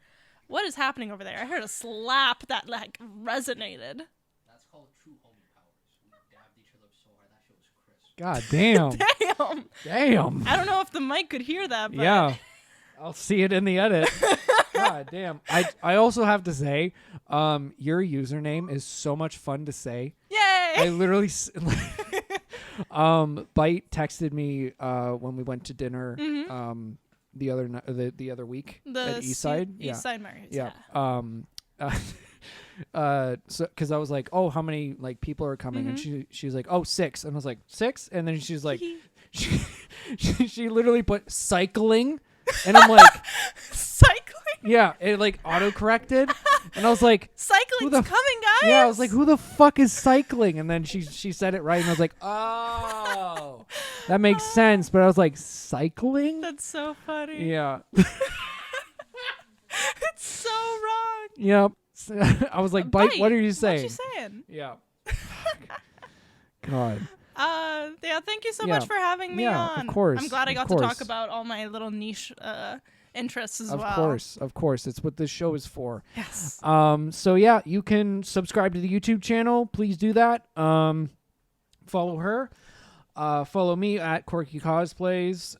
What is happening over there? I heard a slap that like resonated. That's called true homie powers. We dabbed each other up so hard that shit was crisp. God damn. Damn. I don't know if the mic could hear that, but Yeah. I'll see it in the edit. God damn. I also have to say, your username is so much fun to say. Yay! I literally Bite texted me when we went to dinner the other week at Eastside. Eastside Markets. Yeah. So because I was like, oh, how many like people are coming, and she's like, oh, 6, and I was like, 6, and then she's like, she literally put cycling, and I'm like, cycling. Yeah, it like auto corrected, and I was like, cycling's coming, guys. Yeah, I was like, who the fuck is cycling? And then she said it right, and I was like, oh, that makes sense. But I was like, cycling? That's so funny. Yeah. It's so wrong. Yep. I was like, Bite, what are you saying? What you saying? Yeah. God. Yeah, thank you so much for having me on. Of course. I'm glad I got to talk about all my little niche interests as well. Of course. It's what this show is for. Yes. So yeah, you can subscribe to the YouTube channel. Please do that. Follow her. Follow me at Corky Cosplays.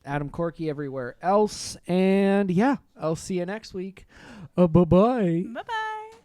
Adam Corky everywhere else. And yeah, I'll see you next week. Bye-bye. Bye bye.